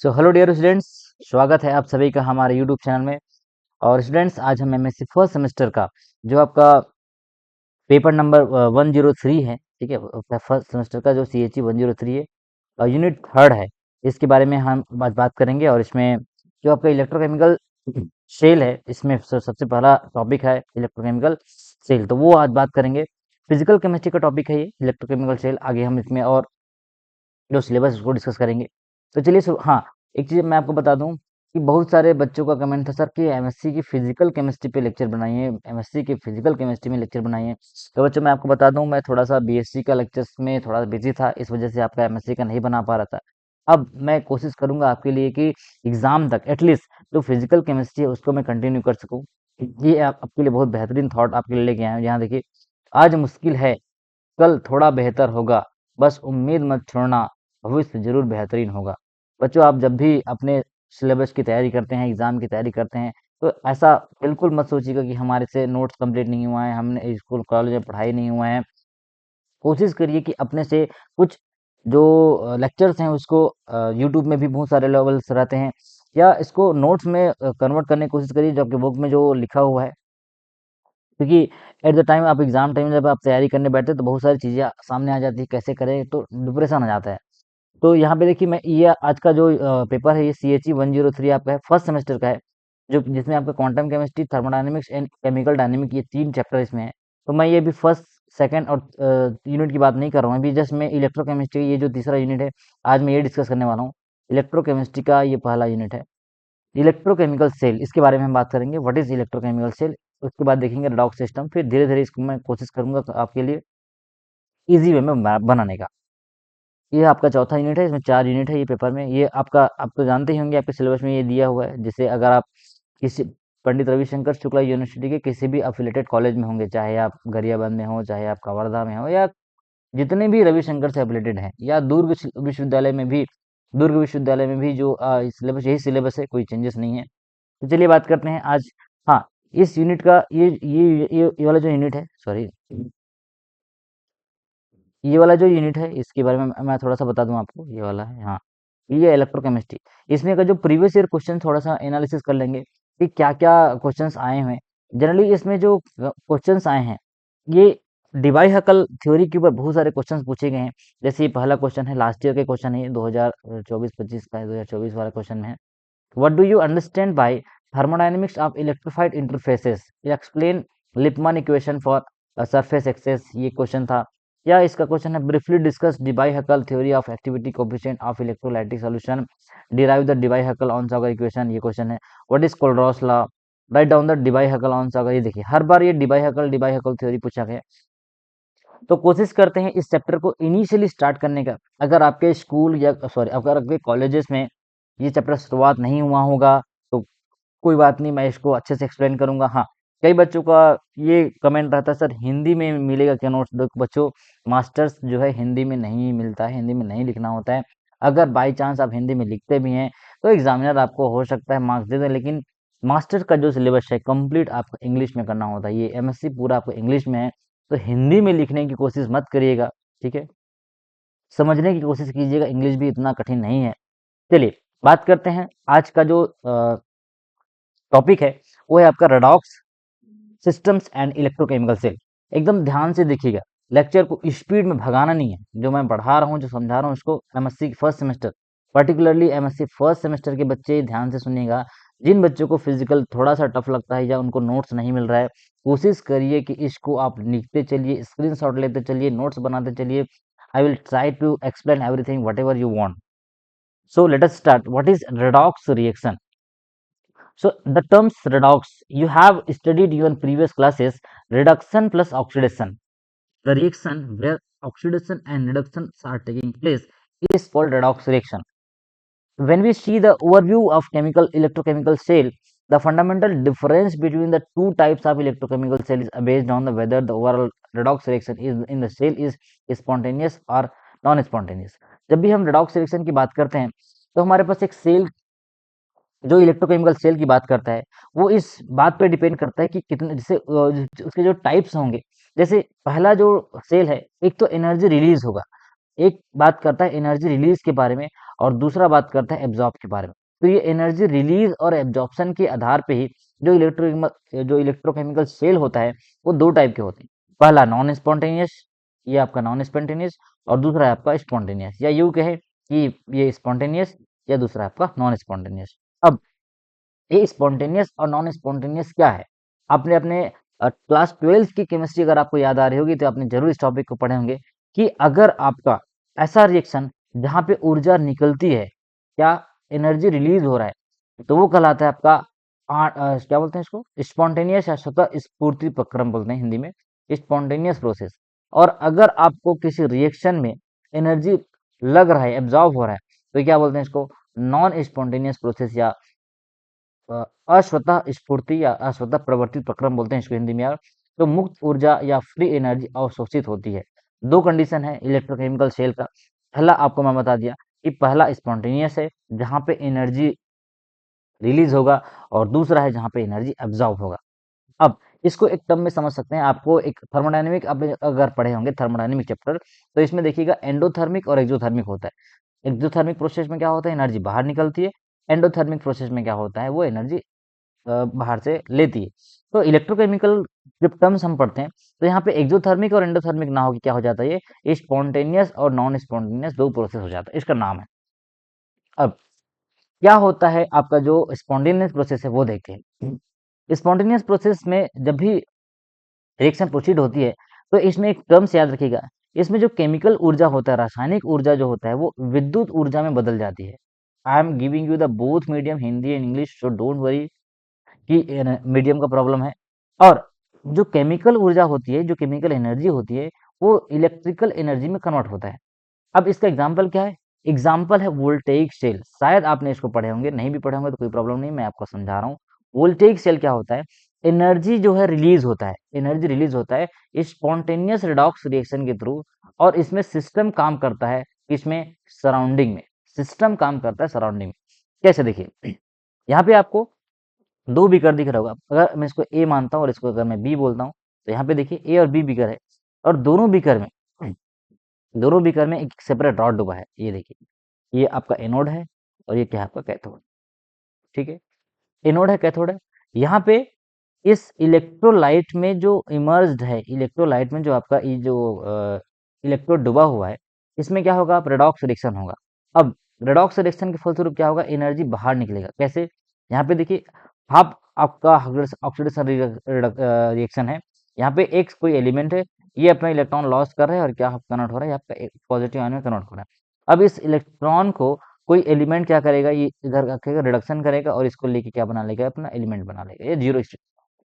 So hello dear students, स्वागत है आप सभी का हमारे यूट्यूब चैनल में। और स्टूडेंट्स, आज हम एमएससी फर्स्ट सेमेस्टर का जो आपका पेपर नंबर 103 है, ठीक है, फर्स्ट सेमेस्टर का जो CHE 103 है, यूनिट थर्ड है, इसके बारे में हम आज बात करेंगे। और इसमें जो आपका इलेक्ट्रोकेमिकल सेल है, इसमें सबसे पहला टॉपिक है इलेक्ट्रोकेमिकल सेल, तो वो आज बात करेंगे। फिजिकल केमिस्ट्री का टॉपिक है ये इलेक्ट्रोकेमिकल सेल। आगे हम इसमें और जो सिलेबस उसको डिस्कस करेंगे। तो चलिए हाँ, एक चीज़ मैं आपको बता दूं कि बहुत सारे बच्चों का कमेंट था, सर कि एमएससी की फिजिकल केमिस्ट्री पे लेक्चर बनाइए, एमएससी की फिजिकल केमिस्ट्री में लेक्चर बनाइए। तो बच्चों, मैं आपको बता दूं, मैं थोड़ा सा बीएससी का लेक्चर्स में थोड़ा बिजी था, इस वजह से आपका एमएससी का नहीं बना पा रहा था। अब मैं कोशिश करूंगा आपके लिए कि एग्जाम तक एटलीस्ट जो फिजिकल केमिस्ट्री है उसको मैं कंटिन्यू कर सकूं। ये आपके लिए बहुत बेहतरीन थॉट आपके लिए लेके आए हैं। यहाँ देखिए, आज मुश्किल है, कल थोड़ा बेहतर होगा, बस उम्मीद मत छोड़ना, भविष्य जरूर बेहतरीन होगा। बच्चों, आप जब भी अपने सिलेबस की तैयारी करते हैं, एग्जाम की तैयारी करते हैं, तो ऐसा बिल्कुल मत सोचिएगा कि हमारे से नोट्स कंप्लीट नहीं हुआ है, हमने स्कूल कॉलेज में पढ़ाई नहीं हुआ है। कोशिश करिए कि अपने से कुछ जो लेक्चर्स हैं उसको, यूट्यूब में भी बहुत सारे लेवल्स रहते हैं, या इसको नोट्स में कन्वर्ट करने की कोशिश करिए जो आपके बुक में जो लिखा हुआ है। क्योंकि एट द टाइम आप एग्जाम टाइम जब आप तैयारी करने बैठते हैं तो बहुत सारी चीज़ें सामने आ जाती है, कैसे करें, तो डिप्रेशन आ जाता है। तो यहाँ पे देखिए, मैं ये आज का जो पेपर है, ये CHE 103 आपका है, फर्स्ट सेमेस्टर का है, जो जिसमें आपका quantum chemistry, thermodynamics and chemical dynamic, ये 3 चैप्टर इसमें है। तो मैं ये भी फर्स्ट सेकंड और यूनिट की बात नहीं कर रहा हूँ, अभी जस्ट मैं इलेक्ट्रोकेमिस्ट्री, ये जो तीसरा यूनिट है, आज मैं ये डिस्कस करने वाला हूँ। इलेक्ट्रोकेमिस्ट्री का ये पहला यूनिट है, इलेक्ट्रोकेमिकल सेल, इसके बारे में हम बात करेंगे, व्हाट इज इलेक्ट्रोकेमिकल सेल। उसके बाद देखेंगे रेडॉक्स सिस्टम, फिर धीरे धीरे इसको मैं कोशिश करूंगा आपके लिए इजी वे में बनाने का। ये आपका चौथा यूनिट है, इसमें 4 यूनिट है ये पेपर में। ये आपका, आप तो जानते ही होंगे, आपके सिलेबस में ये दिया हुआ है, जिसे अगर आप किसी पंडित रविशंकर शुक्ला यूनिवर्सिटी के किसी भी अफिलेटेड कॉलेज में होंगे, चाहे आप गरियाबंद में हो, चाहे आप कवर्धा में हो, या जितने भी रविशंकर से एफिलेटेड हैं, या दुर्ग विश्वविद्यालय में भी, दुर्ग विश्वविद्यालय में भी जो सिलेबस, यही सिलेबस है, कोई चेंजेस नहीं है। तो चलिए बात करते हैं आज। हाँ, इस यूनिट का ये वाला जो यूनिट है, सॉरी, ये वाला जो यूनिट है, इसके बारे में मैं थोड़ा सा बता दूं आपको। ये वाला है, हाँ, ये इलेक्ट्रोकेमिस्ट्री। इसमें का जो प्रीवियस ईयर क्वेश्चन थोड़ा सा एनालिसिस कर लेंगे कि क्या क्या क्वेश्चंस आए हुए हैं। जनरली इसमें जो क्वेश्चंस आए हैं, ये डिवाई हकल थ्योरी के ऊपर बहुत सारे क्वेश्चंस पूछे गए हैं। जैसे ये पहला क्वेश्चन है, लास्ट ईयर के क्वेश्चन है, ये 2024-25 का है, 2024 वाला क्वेश्चन है। What do you understand by thermodynamics of electrified interfaces? Explain Lippmann equation for a surface access, ये क्वेश्चन था। या इसका क्वेश्चन है, briefly discuss Debye-Huckel theory of activity coefficient of electrolytic solution, derive the Debye-Huckel Onsager equation, ये question है। What is Kohlrausch law? Write down the Debye-Huckel Onsager। ये देखिए, हर बार ये Debye-Huckel थ्योरी पूछा गया। तो कोशिश करते हैं इस चैप्टर को इनिशियली स्टार्ट करने का। अगर आपके स्कूल या सॉरी, अगर आपके कॉलेजेस में ये चैप्टर शुरुआत नहीं हुआ होगा, तो कोई बात नहीं, मैं इसको अच्छे से एक्सप्लेन करूंगा। हाँ, कई बच्चों का ये कमेंट रहता है, सर हिंदी में मिलेगा क्या नोट्स? देखो बच्चों, मास्टर्स जो है हिंदी में नहीं मिलता है, हिंदी में नहीं लिखना होता है। अगर बाई चांस आप हिंदी में लिखते भी हैं तो एग्जामिनर आपको हो सकता है मार्क्स दे दे, लेकिन मास्टर्स का जो सिलेबस है कंप्लीट आपको इंग्लिश में करना होता है। ये एमएससी पूरा आपको इंग्लिश में है, तो हिंदी में लिखने की कोशिश मत करिएगा, ठीक है। समझने की कोशिश कीजिएगा, इंग्लिश भी इतना कठिन नहीं है। चलिए बात करते हैं। आज का जो टॉपिक है वो है आपका redox systems and electrochemical cell. एकदम ध्यान से देखिएगा, लेक्चर को स्पीड में भगाना नहीं है। जो मैं पढ़ा रहा हूँ, जो समझा रहा हूँ, इसको MSc first semester, particularly MSc first semester के बच्चे ध्यान से सुनिएगा। जिन बच्चों को फिजिकल थोड़ा सा टफ लगता है या उनको नोट्स नहीं मिल रहा है, कोशिश करिए कि इसको आप लिखते चलिए, स्क्रीनशॉट लेते चलिए, नोट्स बनाते चलिए। I will try to explain everything whatever you want. So let us start. What is redox reaction? So the terms redox, you have studied in previous classes, reduction plus oxidation. The reaction where oxidation and reduction are taking place is called redox reaction. When we see the overview of chemical electrochemical cell, the fundamental difference between the two types of electrochemical cell is based on the whether the overall redox reaction is in the cell is spontaneous or non spontaneous. जब भी हम redox reaction की बात करते हैं, तो हमारे पास एक सेल, जो इलेक्ट्रोकेमिकल सेल की बात करता है, वो इस बात पे डिपेंड करता है कि कितने, जैसे उसके जो टाइप्स होंगे। जैसे पहला जो सेल है, एक तो एनर्जी रिलीज होगा, एक बात करता है एनर्जी रिलीज के बारे में और दूसरा बात करता है एब्जॉर्ब के बारे में। तो ये एनर्जी रिलीज और एब्जॉर्प्शन के आधार पे ही जो इलेक्ट्रोकेमिकल सेल होता है वो दो टाइप के होते हैं। पहला नॉन स्पॉन्टेनियस, ये आपका नॉन स्पॉन्टेनियस, और दूसरा है आपका स्पॉन्टेनियस, या यूं कहे कि ये स्पॉन्टेनियस या दूसरा आपका नॉन स्पॉन्टेनियस। अब ये स्पॉन्टेनियस और नॉन स्पॉन्टेनियस क्या है? आपने अपने क्लास 12th की केमिस्ट्री अगर आपको याद आ रही होगी तो आपने जरूर इस टॉपिक को पढ़े होंगे कि अगर आपका ऐसा रिएक्शन जहाँ पे ऊर्जा निकलती है, क्या एनर्जी रिलीज हो रहा है, तो वो कहलाता है आपका क्या बोलते हैं इसको, स्पॉन्टेनियस या स्वतः स्फूर्ति प्रक्रम बोलते हैं हिंदी में, स्पॉन्टेनियस प्रोसेस। और अगर आपको किसी रिएक्शन में एनर्जी लग रहा है, एब्जॉर्ब हो रहा है, तो क्या बोलते हैं इसको, नॉन स्पॉन्टेनियस प्रोसेस या अस्वतः स्फूर्ति या अस्वतः प्रवर्तित प्रक्रम बोलते हैं इसको हिंदी में यार। तो मुक्त ऊर्जा या फ्री एनर्जी अवशोषित होती है। दो कंडीशन है इलेक्ट्रोकेमिकल सेल का। पहला आपको मैं बता दिया कि पहला स्पॉन्टेनियस है जहां पे एनर्जी रिलीज होगा, और दूसरा है जहां पे एनर्जी एब्जॉर्ब होगा। अब इसको एक टर्म में समझ सकते हैं, आपको एक थर्मोडायनेमिक अगर पढ़े होंगे थर्मोडायनेमिक चैप्टर, तो इसमें देखिएगा एंडोथर्मिक और एक्सोथर्मिक होता है। एक्सोथर्मिक प्रोसेस में क्या होता है, एनर्जी बाहर निकलती है। एंडोथर्मिक प्रोसेस में क्या होता है, वो एनर्जी बाहर से लेती है। तो इलेक्ट्रोकेमिकल जब टर्म्स हम पढ़ते हैं तो यहाँ पे एक्सोथर्मिक और एंडोथर्मिक ना हो, क्या हो जाता है, ये स्पॉन्टेनियस और नॉन स्पॉन्टेनियस दो प्रोसेस हो जाता है, इसका नाम है। अब क्या होता है आपका जो स्पॉन्टेनियस प्रोसेस है वो देखते हैं। स्पॉन्टेनियस प्रोसेस में जब भी रिएक्शन प्रोसीड होती है तो इसमें एक टर्म्स याद रखिएगा, इसमें जो केमिकल ऊर्जा होता है, रासायनिक ऊर्जा जो होता है, वो विद्युत ऊर्जा में बदल जाती है। I am giving you the both medium Hindi and English, so don't worry कि मीडियम का प्रॉब्लम है। और जो केमिकल ऊर्जा होती है, जो केमिकल एनर्जी होती है, वो इलेक्ट्रिकल एनर्जी में कन्वर्ट होता है। अब इसका एग्जाम्पल क्या है, एग्जाम्पल है वोल्टेइक सेल। शायद आपने इसको पढ़े होंगे, नहीं भी पढ़े होंगे तो कोई प्रॉब्लम नहीं, मैं आपको समझा रहा हूँ। वोल्टेइक सेल क्या होता है, एनर्जी जो है रिलीज होता है, एनर्जी रिलीज होता है स्पॉन्टेनियस रिडॉक्स रिएक्शन के थ्रू। और इसमें सिस्टम काम करता है, इसमें सराउंडिंग में सिस्टम काम करता है सराउंडिंग में। कैसे देखिए, यहाँ पे आपको दो बीकर दिख रहा होगा, अगर मैं इसको ए मानता हूँ और इसको अगर मैं बी बोलता हूँ, तो यहाँ पे देखिए ए और बी बीकर है, और दोनों बीकर में एक सेपरेट रॉड डूबा है। ये देखिए, ये आपका एनोड है और ये क्या है आपका कैथोड। ठीक है, एनोड है कैथोड है। यहाँ पे इस इलेक्ट्रोलाइट में जो इमर्ज्ड है, इलेक्ट्रोलाइट में जो आपका ये जो इलेक्ट्रोड डूबा हुआ है, इसमें क्या होगा, आप रेडॉक्स रिएक्शन होगा। अब रेडॉक्स रिएक्शन के फलस्वरूप क्या होगा, एनर्जी बाहर निकलेगा। कैसे, यहाँ पे देखिए, हाफ आपका ऑक्सीडेशन रिएक्शन है। यहाँ पे एक कोई एलिमेंट है, ये अपना इलेक्ट्रॉन लॉस कर रहा है और क्या कन्वर्ट हो रहा है, आपका एक पॉजिटिव आयन में कन्वर्ट हो रहा है। अब इस इलेक्ट्रॉन को कोई एलिमेंट क्या करेगा, ये इधर रखेगा, रिडक्शन करेगा और इसको लेके क्या बना लेगा, अपना एलिमेंट बना लेगा, ये जीरो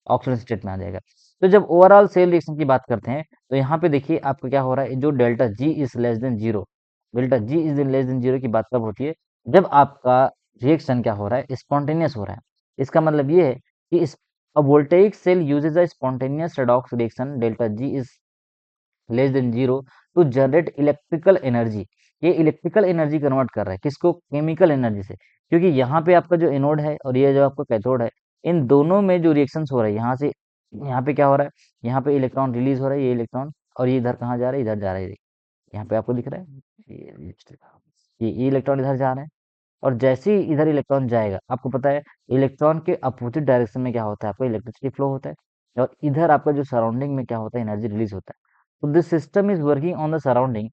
ऑक्सीजन स्टेट में आ जाएगा। तो जब ओवरऑल सेल रिएक्शन की बात करते हैं तो यहाँ पे देखिए आपको क्या हो रहा है, जो delta G is less than zero, delta G is less than zero की बात कब होती है, जब आपका रिएक्शन क्या हो रहा है, स्पॉन्टेनियस हो रहा है। इसका मतलब ये है कि इस a voltaic cell uses a spontaneous redox reaction delta G is less than zero to generate electrical energy. ये इलेक्ट्रिकल एनर्जी कन्वर्ट कर रहा है किसको, केमिकल एनर्जी से। क्योंकि यहाँ पे आपका जो एनोड है और ये जो आपका कैथोड है, इन दोनों में जो रिएक्शंस हो रहा है, यहाँ से यहाँ पे क्या हो रहा है, यहाँ पे इलेक्ट्रॉन रिलीज हो रहा है, ये इलेक्ट्रॉन, और ये इधर कहाँ जा रहा है, इधर जा रहा है। यहाँ पे आपको दिख रहा है, ये इलेक्ट्रॉन इधर जा रहे हैं। और जैसे ही इधर इलेक्ट्रॉन जाएगा, आपको पता है इलेक्ट्रॉन के अपोजिट डायरेक्शन में क्या होता है, आपको इलेक्ट्रिसिटी फ्लो होता है, और इधर आपका जो सराउंडिंग में क्या होता है, एनर्जी रिलीज होता है। तो this system is working on the surrounding.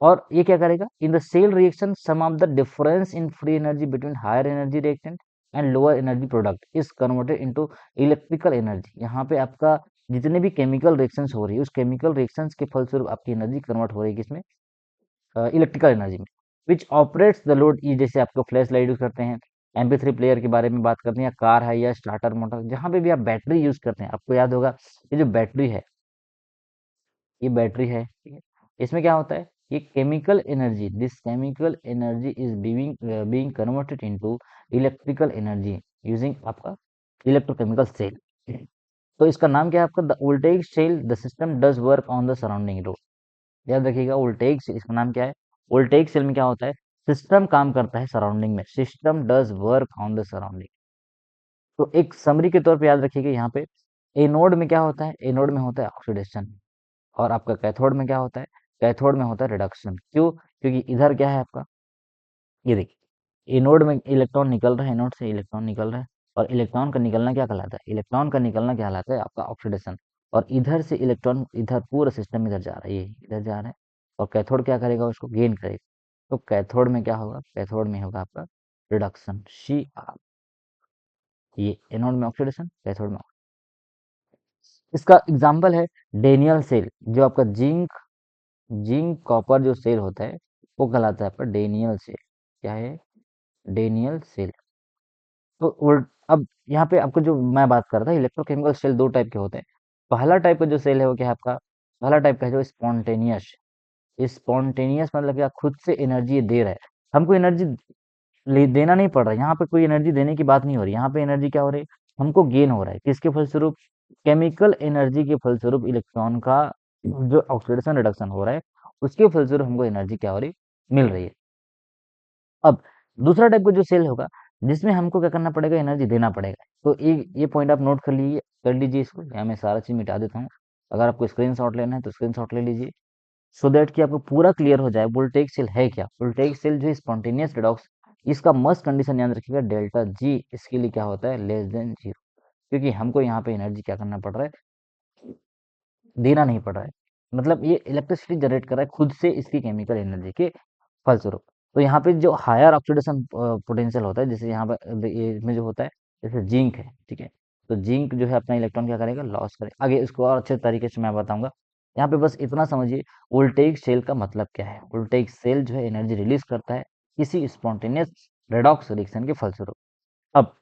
और ये क्या करेगा, in the cell reaction sum of the difference in free energy between higher energy reactant and lower energy product is converted into electrical energy. यहाँ पे आपका जितने भी chemical reactions हो रही है, उस केमिकल रिएक्शंस के फलस्वरूप आपकी एनर्जी कन्वर्ट हो रही है किसमें, इलेक्ट्रिकल एनर्जी में। विच ऑपरेट्स द लोड, ये जैसे आपको फ्लैश लाइट यूज करते हैं, MP3 प्लेयर के बारे में बात करते हैं, या कार है या स्टार्टर मोटर, जहाँ पे भी आप बैटरी यूज करते हैं, आपको याद होगा ये जो बैटरी है, ये बैटरी है, ठीक है। इसमें क्या होता है, ये chemical energy, this chemical energy is being converted into electrical energy using आपका इलेक्ट्रोकेमिकल सेल। तो इसका नाम क्या है आपका, the voltaic cell, the system does work on the surrounding road. याद रखिएगा, वोल्टेइक सेल, इसका नाम क्या है, वोल्टेइक सेल में क्या होता है, सिस्टम काम करता है सराउंडिंग में, system does work on the surrounding. तो एक समरी के तौर पे याद रखिएगा, यहाँ पे एनोड में क्या होता है, एनोड में होता है ऑक्सीडेशन, और आपका कैथोड में क्या होता है, कैथोड में होता है रिडक्शन। क्यों? क्योंकि इधर क्या है आपका, ये देखिए एनोड में इलेक्ट्रॉन निकल रहा है, एनोड से इलेक्ट्रॉन निकल रहा है, और इलेक्ट्रॉन का निकलना क्या कहलाता है, इलेक्ट्रॉन का निकलना क्या कहलाता है आपका ऑक्सीडेशन। और इधर से इलेक्ट्रॉन इधर पूरा सिस्टम इधर जा रहा है, ये इधर जा रहा है, और कैथोड क्या करेगा, उसको गेन करेगा। तो कैथोड में क्या होगा, कैथोड में होगा आपका रिडक्शन, Cr। ये एनोड में ऑक्सीडेशन, कैथोड में। इसका एग्जाम्पल है डेनियल सेल, जो आपका जिंक जिंक कॉपर जो सेल होता है वो कहलाता है आपका डेनियल सेल। क्या है, डेनियल सेल। तो उल्ट अब यहाँ पे आपको जो मैं बात कर रहा था, इलेक्ट्रोकेमिकल सेल दो टाइप के होते हैं। पहला टाइप का जो सेल है वो क्या है आपका, पहला टाइप का है जो स्पॉन्टेनियस। स्पॉन्टेनियस मतलब क्या, खुद से एनर्जी दे रहा है, हमको एनर्जी देना नहीं पड़ रहा है, यहाँ पे कोई एनर्जी देने की बात नहीं हो रही, यहाँ पे एनर्जी क्या हो रही है, हमको गेन हो रहा है, किसके फलस्वरूप, केमिकल एनर्जी के फलस्वरूप, इलेक्ट्रॉन का जो ऑक्सीडेशन रिडक्शन हो रहा है उसके फलस्वरूप हमको एनर्जी क्या हो रही, मिल रही है। अब दूसरा टाइप का जो सेल होगा, जिसमें हमको क्या करना पड़ेगा, एनर्जी देना पड़ेगा। तो ये पॉइंट आप नोट कर लीजिए इसको, यहाँ मैं सारा चीज मिटा देता हूँ। अगर आपको स्क्रीनशॉट लेना है तो स्क्रीनशॉट ले लीजिए, सो दैट कि आपको पूरा क्लियर हो जाए वोल्टेइक सेल है क्या। वोल्टेइक सेल जो स्पॉन्टेनियस रिडॉक्स, इसका मस्ट कंडीशन याद रखिएगा, डेल्टा जी इसके लिए क्या होता है, लेस देन जीरो। क्योंकि हमको यहाँ पे एनर्जी क्या करना पड़ रहा है, देना नहीं पड़ रहा है, मतलब ये इलेक्ट्रिसिटी जनरेट कर रहा है खुद से इसकी केमिकल एनर्जी के फलस्वरूप। तो यहाँ पे जो हायर ऑक्सीडेशन पोटेंशियल होता है, जैसे यहाँ पर ये इसमें जो होता है, जैसे जिंक है, ठीक है, तो जिंक जो है अपना इलेक्ट्रॉन क्या करेगा, लॉस करेगा। आगे इसको और अच्छे तरीके से मैं बताऊंगा, यहाँ पे बस इतना समझिए वोल्टेइक सेल का मतलब क्या है। वोल्टेइक सेल जो है एनर्जी रिलीज करता है किसी स्पॉन्टेनियस रेडॉक्स रिएक्शन के फलस्वरूप। अब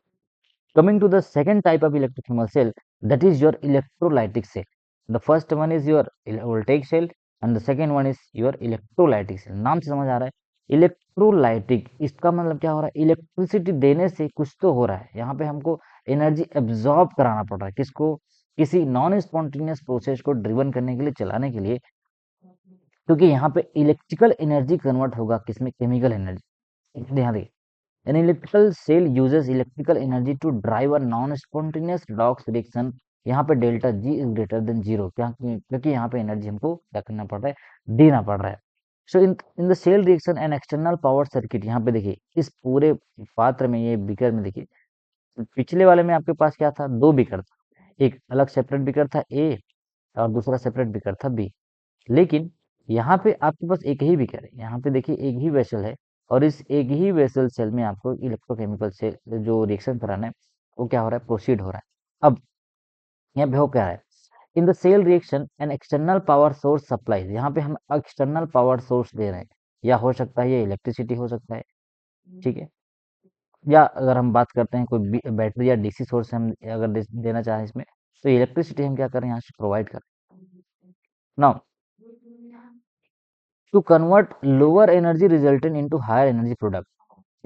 coming to the second type of electrochemical cell, that is your electrolytic cell. The first one is your voltaic cell and the second one is your electrolytic cell। नाम से समझ आ रहा है electrolytic, इसका मतलब क्या हो रहा है, इलेक्ट्रिसिटी देने से कुछ तो हो रहा है, यहाँ पे हमको एनर्जी एब्जॉर्ब कराना पड़ रहा है, किसको, किसी नॉन स्पॉन्टेनियस प्रोसेस को ड्रिवन करने के लिए, चलाने के लिए। क्योंकि यहाँ पे इलेक्ट्रिकल एनर्जी कन्वर्ट होगा किसमें, केमिकल एनर्जी। ध्यान देखिए, an electrical cell uses electrical energy to drive a non-spontaneous redox reaction। यहाँ पे delta G is greater than zero, क्या, क्योंकि यहाँ पे एनर्जी हमको क्या करना पड़ रहा है, देना पड़ रहा है। So in in the cell reaction and external power circuit, यहाँ पे देखिए इस पूरे पात्र में, ये बीकर में देखिए, पिछले वाले में आपके पास क्या था, दो बीकर था, एक अलग सेपरेट बीकर था ए, और दूसरा सेपरेट बीकर था बी। लेकिन यहाँ पे आपके पास एक ही बीकर है, यहाँ पे देखिए एक ही वेसल है, और इस एक ही वेसल सेल में आपको इलेक्ट्रोकेमिकल से जो रिएक्शन कराना है वो क्या हो रहा है, प्रोसीड हो रहा है। अब यहाँ पे हो क्या है, in the cell reaction an external power source supply, यहाँ पे हम एक्सटर्नल पावर सोर्स दे रहे हैं, या हो सकता है ये इलेक्ट्रिसिटी हो सकता है, ठीक है, या अगर हम बात करते हैं कोई बैटरी या डीसी सोर्स हम अगर देना चाहें इसमें, तो इलेक्ट्रिसिटी हम क्या कर रहे हैं, यहाँ से प्रोवाइड कर रहे हैं। Now to convert lower energy resultant into higher energy product,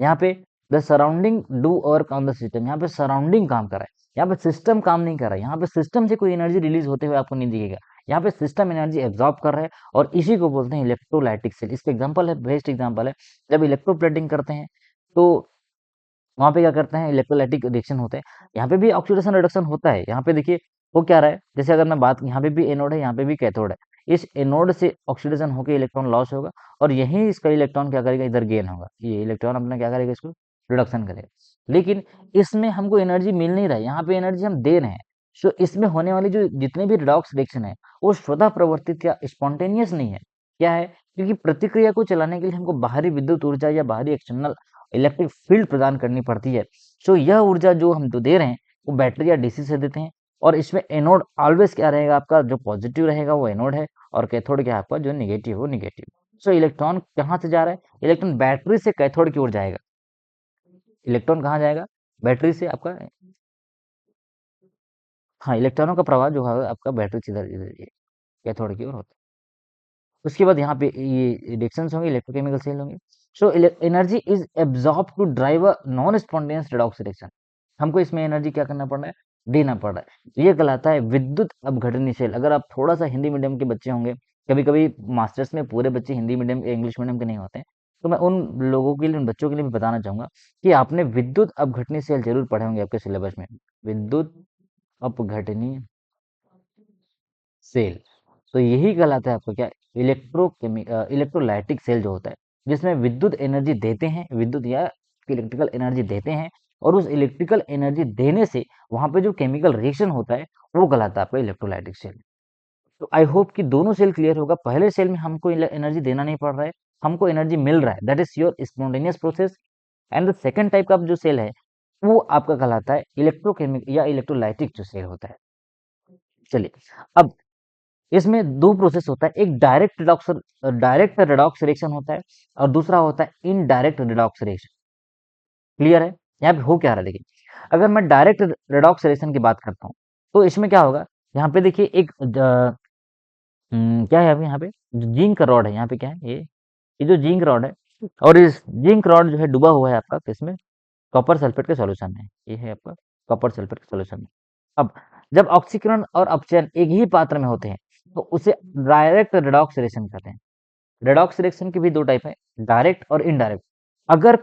यहाँ पे the surrounding do work on the system, यहाँ पे सराउंडिंग काम कर रहा है, यहाँ पे सिस्टम काम नहीं कर रहा है, यहाँ पे सिस्टम से कोई एनर्जी रिलीज होते हुए आपको नहीं दिखेगा, यहाँ पे सिस्टम एनर्जी एब्जॉर्ब कर रहा है, और इसी को बोलते हैं इलेक्ट्रोलाइटिक सेल। इसका एग्जांपल है, बेस्ट एग्जांपल है, जब इलेक्ट्रोप्लेटिंग करते हैं तो वहां पे क्या करते हैं, इलेक्ट्रोलाइटिक रिएक्शन होते हैं, यहाँ पे भी ऑक्सीडेशन रिडक्शन होता है। यहाँ पे देखिए वो क्या रहा है, जैसे अगर मैं बात, यहाँ पे भी एनोड है, यहाँ पे भी कैथोड है, इस एनोड से ऑक्सीडेशन होकर इलेक्ट्रॉन लॉस होगा, और यही इसका इलेक्ट्रॉन क्या करेगा, इधर गेन होगा, ये इलेक्ट्रॉन अपना क्या करेगा, इसको रिडक्शन करेगा। लेकिन इसमें हमको एनर्जी मिल नहीं रहा है, यहाँ पे एनर्जी हम दे रहे हैं। सो इसमें होने वाली जो जितने भी रिडॉक्स रिएक्शन है वो स्वतः प्रवर्तित या स्पॉन्टेनियस नहीं है। क्या है, क्योंकि प्रतिक्रिया को चलाने के लिए हमको बाहरी विद्युत ऊर्जा या बाहरी एक्सटर्नल इलेक्ट्रिक फील्ड प्रदान करनी पड़ती है। सो यह ऊर्जा जो हम तो दे रहे हैं वो बैटरी या डीसी से देते हैं, और इसमें एनोड ऑलवेज क्या रहेगा, आपका जो पॉजिटिव रहेगा वो एनोड है, और कैथोड क्या है आपका, जो निगेटिव वो निगेटिव। सो इलेक्ट्रॉन कहाँ से जा रहा है, इलेक्ट्रॉन बैटरी से कैथोड की ओर जाएगा। इलेक्ट्रॉन कहाँ जाएगा, बैटरी से आपका, हाँ, इलेक्ट्रॉनों का प्रवाह जो है आपका बैटरी से इधर इधर कैथोड की ओर होता है। उसके बाद यहाँ पे ये रिएक्शंस होंगे, इलेक्ट्रोकेमिकल सेल होंगे। So energy is absorb to drive a non spontaneous redox reaction, हमको इसमें एनर्जी क्या करना पड़ रहा है, देना पड़ रहा है। तो ये कहलाता है विद्युत अपघटनी सेल। अगर आप थोड़ा सा हिंदी मीडियम के बच्चे होंगे, कभी कभी मास्टर्स में पूरे बच्चे हिंदी मीडियम इंग्लिश मीडियम के नहीं होते हैं, तो मैं उन लोगों के लिए, उन बच्चों के लिए भी बताना चाहूंगा कि आपने विद्युत अपघटनी सेल जरूर पढ़े होंगे आपके सिलेबस में, विद्युत अपघटनी सेल। तो यही कहलाता है आपका क्या, इलेक्ट्रोलाइटिक सेल जो होता है, जिसमें विद्युत एनर्जी देते हैं, विद्युत या इलेक्ट्रिकल एनर्जी देते हैं, और उस इलेक्ट्रिकल एनर्जी देने से वहां पे जो केमिकल रिएक्शन होता है वो कहलाता है आपका इलेक्ट्रोलाइटिक सेल। तो आई होप कि दोनों सेल क्लियर होगा। पहले सेल में हमको एनर्जी देना नहीं पड़ रहा है, हमको एनर्जी मिल रहा है, that is your spontaneous process. And the second type का जो सेल है वो आपका कहलाता है इलेक्ट्रोकेमिकल या इलेक्ट्रोलाइटिक जो सेल होता है। चलिए, अब इसमें दो प्रोसेस होता है, एक डायरेक्ट रेडॉक्स रिएक्शन होता है, और दूसरा होता है इनडायरेक्ट रेडॉक्स रिएक्शन। क्लियर है? यहाँ पे हो क्या रहा है देखिए, अगर मैं डायरेक्ट रेडॉक्स रिएक्शन की बात करता हूँ तो इसमें क्या होगा, यहाँ पे देखिए एक क्या है अभी यहाँ पे जो जिंक रॉड है, यहाँ पे क्या है ये जो जिंक रॉड है, और इस जिंक रॉड जो है डूबा हुआ है आपका किसमें, कॉपर सल्फेट के सॉल्यूशन में। ये है आपका कॉपर सल्फेट के सॉल्यूशन में। अब जब ऑक्सीकरण और अपचयन एक ही पात्र में होते हैं तो उसे डायरेक्ट रेडॉक्स रिएक्शन कहते हैं। रेडॉक्स रिएक्शन की भी दो टाइप है, डायरेक्ट और इनडायरेक्ट। अगर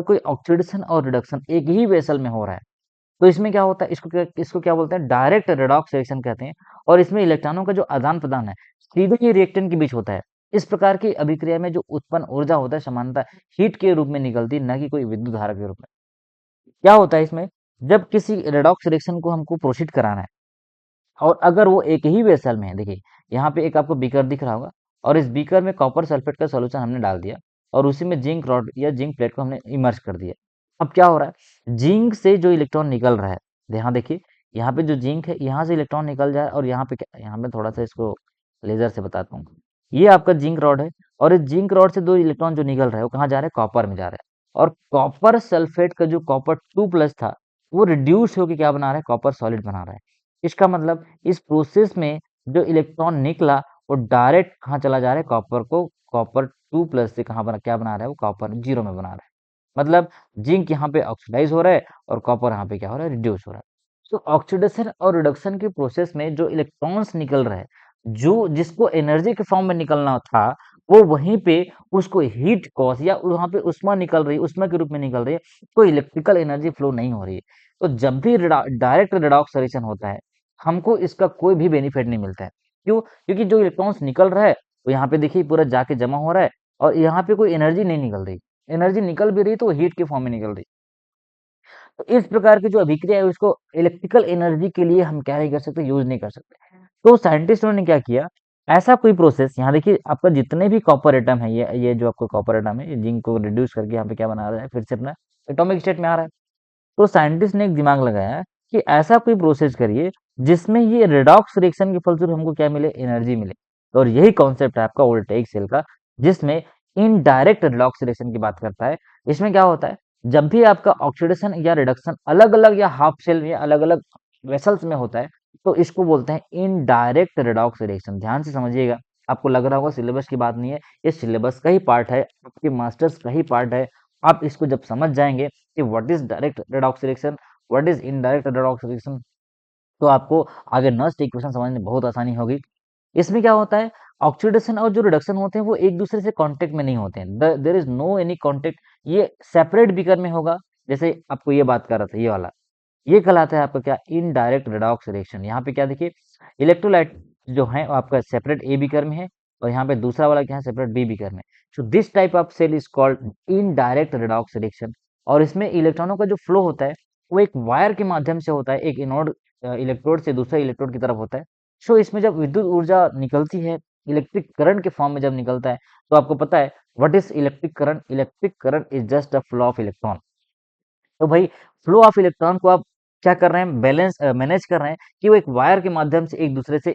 कोई ऑक्सीडेशन और रिडक्शन एक ही वेसल में हो रहा है तो इसमें क्या होता है, इसको क्या बोलते हैं, डायरेक्ट रेडॉक्स रिएक्शन कहते हैं। और इसमें इलेक्ट्रॉनों का जो आदान प्रदान है सीधे ही रिएक्टेंट के बीच होता है। इस प्रकार की अभिक्रिया में जो उत्पन्न ऊर्जा होता है सामान्यतः हीट के रूप में निकलती है, न कि कोई विद्युत धारा के रूप में। क्या होता है इसमें, जब किसी रेडॉक्स रिएक्शन को हमको प्रोसीड कराना है और अगर वो एक ही वेसल में है, देखिए यहाँ पे एक आपको बीकर दिख रहा होगा, और इस बीकर में कॉपर सल्फेट का सॉल्यूशन हमने डाल दिया, और उसी में जिंक रॉड या जिंक प्लेट को हमने इमर्ज कर दिया। अब क्या हो रहा है, जिंक से जो इलेक्ट्रॉन निकल रहा है, यहाँ देखिए, यहाँ पे जो जिंक है यहाँ से इलेक्ट्रॉन निकल जाए, और यहाँ पे क्या, यहाँ पे थोड़ा सा इसको लेजर से बताता हूँ। ये आपका जिंक रॉड है, और इस जिंक रॉड से दो इलेक्ट्रॉन जो निकल रहा है वो कहाँ जा रहा है, कॉपर में जा रहा है। और कॉपर सल्फेट का जो कॉपर 2+ था वो रिड्यूस होकर क्या बना रहा है, कॉपर सॉलिड बना रहा है। इसका मतलब इस प्रोसेस में जो इलेक्ट्रॉन निकला वो डायरेक्ट कहाँ चला जा रहा है, कॉपर 2+ से कहाँ बना, क्या बना रहा है, वो कॉपर 0 में बना रहा है। मतलब जिंक यहाँ पे ऑक्सीडाइज हो रहा है और कॉपर यहाँ पे क्या हो रहा है, रिड्यूस हो रहा है। तो ऑक्सीडेशन और रिडक्शन के प्रोसेस में जो इलेक्ट्रॉन्स निकल रहे हैं, जो जिसको एनर्जी के फॉर्म में निकलना था, वो वहीं पे उसको हीट कॉज या वहां पे उष्मा निकल रही है, उष्मा के रूप में निकल रही है, कोई इलेक्ट्रिकल एनर्जी फ्लो नहीं हो रही है। तो जब भी डायरेक्ट रिडॉक्स रिएक्शन होता है हमको इसका कोई भी बेनिफिट नहीं मिलता है। क्यों? क्योंकि जो इलेक्ट्रॉन्स निकल रहा है वो यहाँ पे देखिए पूरा जाके जमा हो रहा है, और यहाँ पे कोई एनर्जी नहीं निकल रही। एनर्जी निकल भी रही तो हीट के फॉर्म में निकल रही। तो इस प्रकार की जो अभिक्रिया है उसको इलेक्ट्रिकल एनर्जी के लिए हम क्या नहीं कर सकते, यूज नहीं कर सकते। तो साइंटिस्टों ने क्या किया, ऐसा कोई प्रोसेस, यहाँ देखिए आपका जितने भी कॉपर एटम है, ये जो आपको कॉपर एटम है, ये जिंक को रिड्यूस करके यहाँ पे क्या बना रहा है, फिर से अपना एटॉमिक स्टेट में आ रहा है। तो साइंटिस्ट ने एक दिमाग लगाया कि ऐसा कोई प्रोसेस करिए जिसमें ये रेडॉक्स रिएक्शन के फलस्वरूप हमको क्या मिले, एनर्जी मिले। और यही कॉन्सेप्ट है आपका वोल्टेइक सेल का, जिसमें इनडायरेक्ट रेडॉक्स रिएक्शन की बात करता है। इसमें क्या होता है, जब भी आपका ऑक्सीडेशन या रिडक्शन अलग अलग या हाफ सेल या अलग अलग वेसल्स में होता है तो इसको बोलते हैं इनडायरेक्ट रेडॉक्स रिएक्शन। ध्यान से समझिएगा, आपको लग रहा होगा सिलेबस की बात नहीं है, ये सिलेबस का ही पार्ट है, आपके मास्टर्स का ही पार्ट है। आप इसको जब समझ जाएंगे कि what is direct redox reaction, what is indirect redox reaction, तो आपको आगे नेक्स्ट इक्वेशन समझने में बहुत आसानी होगी। इसमें क्या होता है, ऑक्सीडेशन और जो रिडक्शन होते हैं वो एक दूसरे से कांटेक्ट में नहीं होते हैं, there is no any contact. ये सेपरेट बीकर में होगा, जैसे आपको ये बात कर रहा था ये वाला, ये कहलाता है आपका क्या, इनडायरेक्ट रेडॉक्स रिएक्शन। यहाँ पे क्या देखिए, इलेक्ट्रोलाइट जो है वो आपका सेपरेट ए बीकर में है, और यहाँ पे दूसरा वाला क्या है, सेपरेट बी बीकर में। So this type of cell is called indirect redox reaction. और इसमें इलेक्ट्रॉनों का जो फ्लो होता है वो एक वायर के माध्यम से होता है, एक इनोड इलेक्ट्रोड से दूसरे इलेक्ट्रोड की तरफ होता है। सो इसमें जब विद्युत ऊर्जा निकलती है, इलेक्ट्रिक करंट के फॉर्म में जब निकलता है, तो आपको पता है what is electric current, electric current is just a flow of electron. तो भाई फ्लो ऑफ इलेक्ट्रॉन को आप क्या कर रहे हैं, बैलेंस मैनेज कर रहे हैं कि वो एक वायर के माध्यम से एक दूसरे से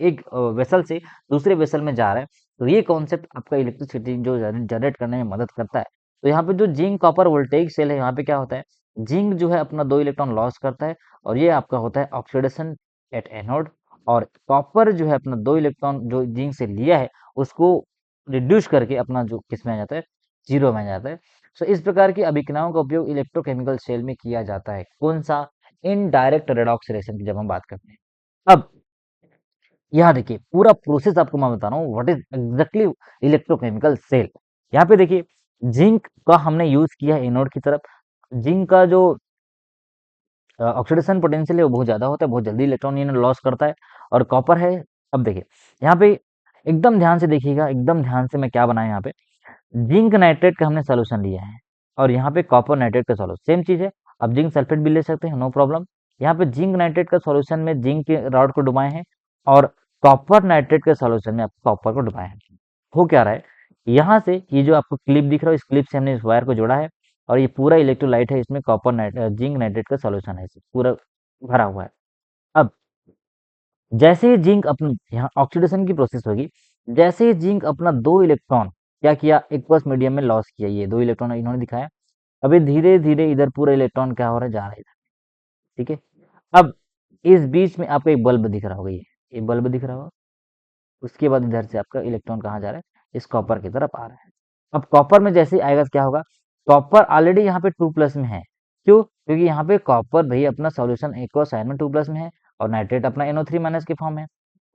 एक वेसल से दूसरे वेसल में जा रहा है। तो ये कॉन्सेप्ट आपका इलेक्ट्रिसिटी जो जनरेट करने में मदद करता है। तो यहाँ पे जो जिंक कॉपर वोल्टेइक सेल है, यहाँ पे क्या होता है, जिंक जो है अपना 2 इलेक्ट्रॉन लॉस करता है, और ये आपका होता है ऑक्सीडेशन एट एनोड। और कॉपर जो है अपना 2 इलेक्ट्रॉन जो जिंक से लिया है उसको रिड्यूस करके अपना जो किस में आ जाता है, 0 में आ जाता है। सो इस प्रकार की अभिक्रियाओं का उपयोग इलेक्ट्रोकेमिकल सेल में किया जाता है। कौन सा, इनडायरेक्ट रेडॉक्स रिएक्शन की जब हम बात करते हैं। अब यहाँ देखिए पूरा प्रोसेस आपको मैं बता रहा हूँ, what is exactly electrochemical cell. यहाँ पे देखिए जिंक का हमने यूज किया है एनोड की तरफ। जिंक का जो ऑक्सीडेशन पोटेंशियल है वो बहुत ज्यादा होता है, बहुत जल्दी इलेक्ट्रॉन ये लॉस करता है। और कॉपर है, अब देखिए यहाँ पे एकदम ध्यान से देखिएगा, एकदम ध्यान से मैं क्या बनाया यहाँ पे, जिंक नाइट्रेट का हमने सोल्यूशन लिया है और यहाँ पे कॉपर नाइट्रेट का सोल्यूशन सेम चीज है। अब जिंक सल्फेट भी ले सकते हैं, नो प्रॉब्लम। यहाँ पे जिंक नाइट्रेट का सोल्यूशन में जिंक के रॉड को डुबाए हैं और कॉपर नाइट्रेट के सोल्यूशन में आपको कॉपर को डुबाए हैं। हो क्या रहा है, यहाँ से ये जो आपको क्लिप दिख रहा है, इस क्लिप से हमने इस वायर को जोड़ा है और ये पूरा इलेक्ट्रोलाइट है, इसमें कॉपर जिंक नाइट्रेट का सोल्यूशन है, इसे पूरा भरा हुआ है। अब जैसे ही जिंक अपनी यहाँ ऑक्सीडेशन की प्रोसेस होगी, जैसे ही जिंक अपना 2 इलेक्ट्रॉन क्या किया, एक्वस मीडियम में लॉस किया, ये 2 इलेक्ट्रॉन इन्होंने दिखाया। अभी धीरे धीरे इधर पूरा इलेक्ट्रॉन क्या हो रहा है, जा रहा है इधर, ठीक है। अब इस बीच में आपको एक बल्ब दिख रहा होगा, ये बल्ब दिख रहा होगा। उसके बाद इधर से आपका इलेक्ट्रॉन कहाँ जा रहा है, इस कॉपर की तरफ आ रहा है। अब कॉपर में जैसे ही आएगा तो क्या होगा, कॉपर ऑलरेडी यहाँ पे 2+ में है। क्यों, क्योंकि यहाँ पे कॉपर भाई अपना सॉल्यूशन एक्वस आयन में 2+ में है और नाइट्रेट अपना NO3- के फॉर्म है,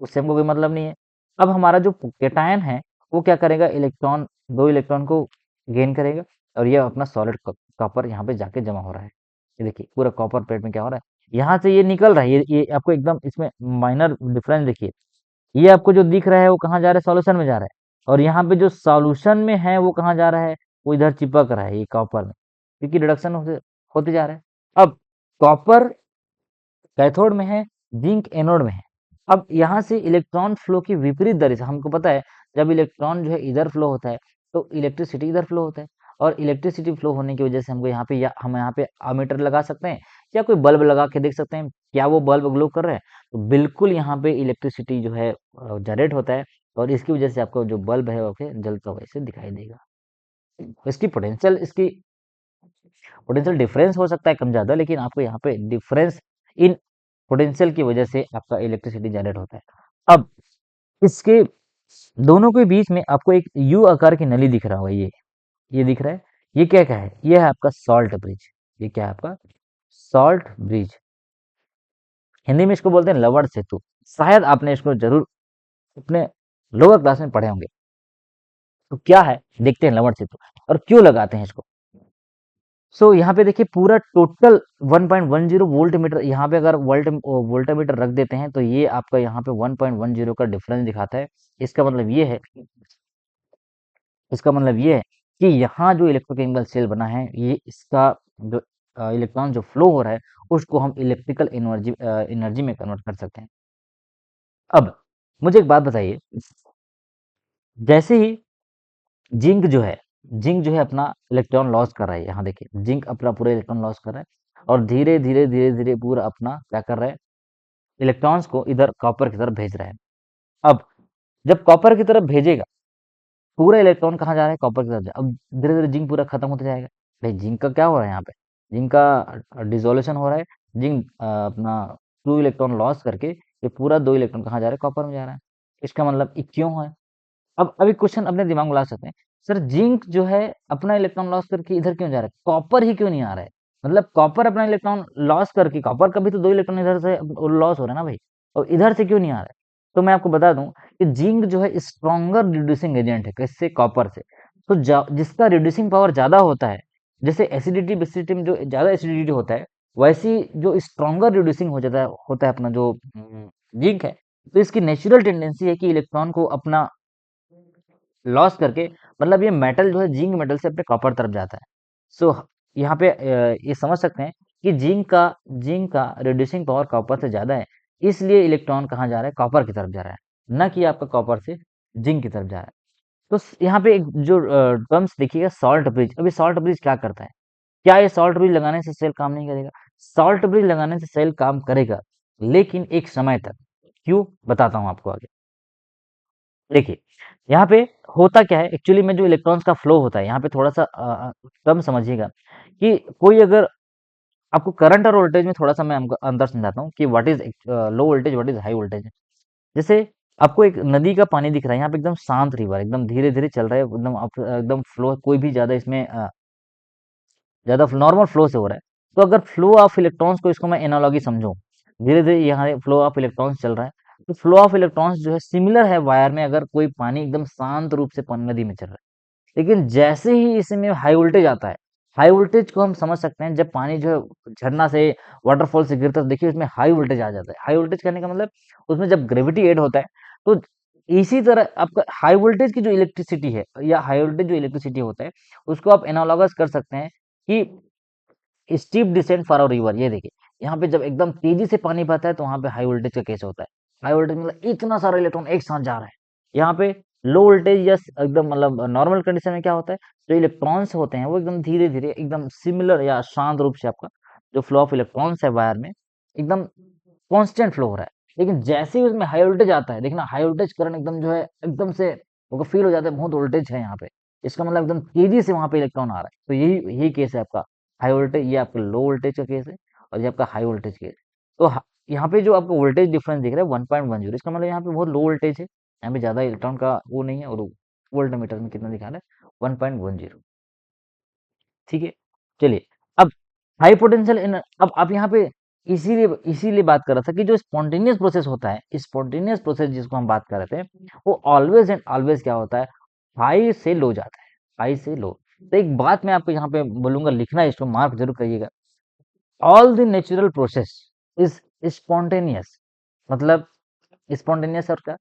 उससे हमको कोई मतलब नहीं है। अब हमारा जो केटायन है वो क्या करेगा, इलेक्ट्रॉन 2 इलेक्ट्रॉन को गेन करेगा और ये अपना सॉलिड कॉपर यहाँ पे जाके जमा हो रहा है। ये देखिए पूरा कॉपर प्लेट में क्या हो रहा है, यहाँ से ये निकल रहा है, ये आपको एकदम इसमें माइनर डिफरेंस देखिए। ये आपको जो दिख रहा है वो कहाँ जा रहा है, सॉल्यूशन में जा रहा है, और यहाँ पे जो सॉल्यूशन में है वो कहाँ जा रहा है, वो इधर चिपक रहा है ये कॉपर में, क्योंकि रिडक्शन होते जा रहा है। अब कॉपर कैथोड में है, जिंक एनोड में है। अब यहाँ से इलेक्ट्रॉन फ्लो की विपरीत दर से हमको पता है, जब इलेक्ट्रॉन जो है इधर फ्लो होता है तो इलेक्ट्रिसिटी इधर फ्लो होता है, और इलेक्ट्रिसिटी फ्लो होने की वजह से हमको यहाँ पे हम यहाँ पे अमीटर लगा सकते हैं या कोई बल्ब लगा के देख सकते हैं, क्या वो बल्ब ग्लो कर रहा है। तो बिल्कुल यहाँ पे इलेक्ट्रिसिटी जो है जनरेट होता है, और इसकी वजह से आपको जो बल्ब है वो जलता हुआ ऐसे दिखाई देगा। इसकी पोटेंशियल डिफरेंस हो सकता है कम ज्यादा, लेकिन आपको यहाँ पे डिफरेंस इन पोटेंशियल की वजह से आपका इलेक्ट्रिसिटी जनरेट होता है। अब इसके दोनों के बीच में आपको एक यू आकार की नली दिख रहा होगा, ये दिख रहा है, ये क्या है, ये है आपका सॉल्ट ब्रिज। ये क्या है आपका सॉल्ट ब्रिज, हिंदी में इसको बोलते हैं लवण सेतु। शायद आपने इसको जरूर अपने लोअर क्लास में पढ़े होंगे। तो क्या है, देखते हैं लवण सेतु और क्यों लगाते हैं इसको। सो यहाँ पे देखिए पूरा टोटल 1.10 वोल्ट मीटर, यहाँ पे अगर वोल्टामीटर रख देते हैं तो ये आपका यहाँ पे 1.10 का डिफरेंस दिखाता है। इसका मतलब ये है इसका मतलब ये है कि यहाँ जो इलेक्ट्रोकेमिकल सेल बना है, ये इसका जो इलेक्ट्रॉन जो फ्लो हो रहा है उसको हम इलेक्ट्रिकल एनर्जी में कन्वर्ट कर सकते हैं। अब मुझे एक बात बताइए, जैसे ही जिंक जो है जिंक जो है अपना इलेक्ट्रॉन लॉस कर रहा है, यहाँ देखिए जिंक अपना पूरा इलेक्ट्रॉन लॉस कर रहा है और धीरे धीरे धीरे धीरे पूरा अपना क्या कर रहा है, इलेक्ट्रॉन्स को इधर कॉपर की तरफ भेज रहा है। अब जब कॉपर की तरफ भेजेगा, पूरा इलेक्ट्रॉन कहाँ जा रहा है, कॉपर की तरफ अब धीरे धीरे जिंक पूरा खत्म होता जाएगा। भाई जिंक का क्या हो रहा है यहाँ पे, जिंक का डिसोल्यूशन हो रहा है, जिंक अपना 2 इलेक्ट्रॉन लॉस करके ये पूरा 2 इलेक्ट्रॉन कहाँ जा रहा है, कॉपर में जा रहा है। इसका मतलब ये क्यों है। अब अभी क्वेश्चन अपने दिमाग में ला सकते हैं, सर जिंक जो है अपना इलेक्ट्रॉन लॉस करके इधर क्यों जा रहा है, कॉपर ही क्यों नहीं आ रहा है। मतलब कॉपर अपना इलेक्ट्रॉन लॉस करके, कॉपर का भी तो 2 इलेक्ट्रॉन इधर से लॉस हो रहा है ना भाई, और इधर से क्यों नहीं आ रहा है। तो मैं आपको बता दूं कि जिंक जो है स्ट्रॉन्गर रिड्यूसिंग एजेंट है, किससे, कॉपर से। तो जिसका रिड्यूसिंग पावर ज्यादा होता है, जैसे एसिडिटी बेसिडिटी में जो ज्यादा एसिडिटी होता है, वैसी जो स्ट्रॉन्गर रिड्यूसिंग होता है अपना जो जिंक है, तो इसकी नेचुरल टेंडेंसी है कि इलेक्ट्रॉन को अपना लॉस करके, मतलब ये मेटल जो है जिंक मेटल से अपने कॉपर तरफ जाता है। सो यहाँ पे ये समझ सकते हैं कि जिंक का रिड्यूसिंग पावर कॉपर से ज्यादा है, इसलिए इलेक्ट्रॉन कहाँ जा रहा है, कॉपर की तरफ जा रहा है, न कि आपका कॉपर से जिंक की तरफ जा रहा है। तो यहाँ पे एक जो टर्म्स देखिएगा, सॉल्ट ब्रिज। अभी सॉल्ट ब्रिज क्या करता है, क्या ये सॉल्ट ब्रिज लगाने से सेल काम नहीं करेगा, सॉल्ट ब्रिज लगाने से सेल काम करेगा, लेकिन एक समय तक। क्यों, बताता हूँ आपको आगे। देखिए यहाँ पे होता क्या है, एक्चुअली में जो इलेक्ट्रॉन्स का फ्लो होता है, यहाँ पे थोड़ा सा टर्म समझिएगा कि कोई अगर आपको करंट और वोल्टेज में थोड़ा सा मैं हमको अंदर समझाता हूँ कि what is low voltage, what is high voltage. जैसे आपको एक नदी का पानी दिख रहा है, यहाँ पे एकदम शांत रिवर, एकदम धीरे धीरे चल रहा है, एकदम फ्लो, कोई भी ज्यादा इसमें ज्यादा नॉर्मल फ्लो से हो रहा है। तो अगर फ्लो ऑफ इलेक्ट्रॉन्स को, इसको मैं एनालॉगी समझूं, धीरे धीरे यहाँ फ्लो ऑफ इलेक्ट्रॉन्स चल रहा है, तो फ्लो ऑफ इलेक्ट्रॉन्स जो है सिमिलर है वायर में, अगर कोई पानी एकदम शांत रूप से नदी में चल रहा है। लेकिन जैसे ही इसमें हाई वोल्टेज आता है, हाई वोल्टेज को हम समझ सकते हैं जब पानी जो है झरना से, वाटरफॉल से गिरता है, तो देखिए उसमें हाई वोल्टेज आ जाता है। हाई वोल्टेज कहने का मतलब उसमें जब ग्रेविटी ऐड होता है तो इसी तरह आपका हाई वोल्टेज की जो इलेक्ट्रिसिटी है या हाई वोल्टेज जो इलेक्ट्रिसिटी होता है, उसको आप एनालॉगस कर सकते हैं कि steep descent for a river. ये देखिए, यहाँ पे जब एकदम तेजी से पानी बहता है तो वहां पे हाई वोल्टेज का केस होता है। हाई वोल्टेज मतलब इतना सारा इलेक्ट्रॉन एक साथ जा रहा है। यहाँ पे लो वोल्टेज या एकदम मतलब नॉर्मल कंडीशन में क्या होता है, जो इलेक्ट्रॉन्स होते हैं वो एकदम धीरे धीरे एकदम सिमिलर या शांत रूप से आपका जो फ्लो ऑफ इलेक्ट्रॉन्स है वायर में एकदम कॉन्स्टेंट फ्लो हो रहा है। लेकिन जैसे ही उसमें हाई वोल्टेज आता है, देखना हाई वोल्टेज करंट एकदम जो है एकदम से वो फील हो जाता है बहुत वोल्टेज है यहाँ पे, इसका मतलब एकदम तेजी से वहां पे इलेक्ट्रॉन आ रहा है। तो यही केस है आपका हाई वोल्टेज, ये आपका लो वोल्टेज का केस है और ये आपका हाई वोल्टेज केस। तो यहाँ पे जो आपको वोल्टेज डिफरेंस दिख रहा है 1.10, इसका मतलब यहाँ पे बहुत लो वोल्टेज है, यहाँ पे ज्यादा इलेक्ट्रॉन का वो नहीं है। और वोल्ट मीटर में कितना दिखा रहा है 1.10। ठीक है, चलिए। अब हाई पोटेंशियल इन, अब आप यहाँ पे इसीलिए इसीलिए बात कर रहा था कि जो स्पॉन्टेनियस प्रोसेस होता है, स्पॉन्टेनियस प्रोसेस जिसको हम बात कर रहे थे, वो ऑलवेज एंड ऑलवेज क्या होता है, हाई से लो जाता है, हाई से लो। तो एक बात मैं आपको यहाँ पे बोलूंगा, लिखना है, इसको मार्क जरूर करिएगा। All the natural process is spontaneous. मतलब स्पॉन्टेनियस और क्या,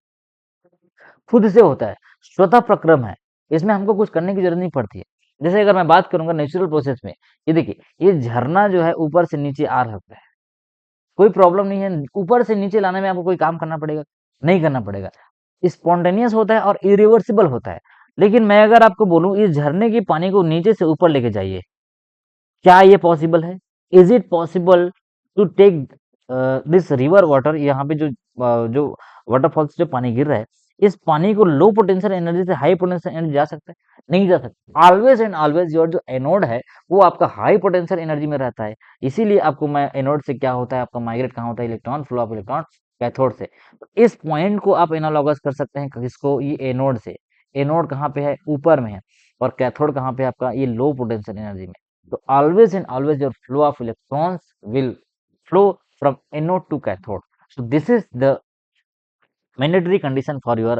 खुद से होता है, स्वतः प्रक्रम है, इसमें हमको कुछ करने की जरूरत नहीं पड़ती है। जैसे अगर मैं बात करूंगा नेचुरल प्रोसेस में, ये देखिए, ये झरना जो है ऊपर से नीचे आ रहा है, कोई प्रॉब्लम नहीं है। ऊपर से नीचे लाने में आपको कोई काम करना पड़ेगा? नहीं करना पड़ेगा। स्पॉन्टेनियस होता है और इरिवर्सिबल होता है। लेकिन मैं अगर आपको बोलूं इस झरने के पानी को नीचे से ऊपर लेके जाइए, क्या ये पॉसिबल है? Is it possible to take this river water? यहाँ पे जो वाटरफॉल से जो पानी गिर रहा है, इस पानी को लो पोटेंशियल एनर्जी से हाई पोटेंशियल एनर्जी जा सकता है? नहीं जा सकता। ऑलवेज एंड ऑलवेज योर जो एनोड है वो आपका हाई पोटेंशियल एनर्जी में रहता है। इसीलिए आपको मैं एनोड से क्या होता है, आपका माइग्रेट कहाँ होता है, electron, flow of electron cathode से। तो इस पॉइंट को आप एनालॉगस कर सकते हैं किसको, ये एनोड से। एनोड कहाँ पे है, ऊपर में है, और कैथोड कहाँ पे है आपका, ये लो पोटेंशियल एनर्जी में। So always and always your flow of electrons will flow from anode to cathode. So this is the mandatory condition for your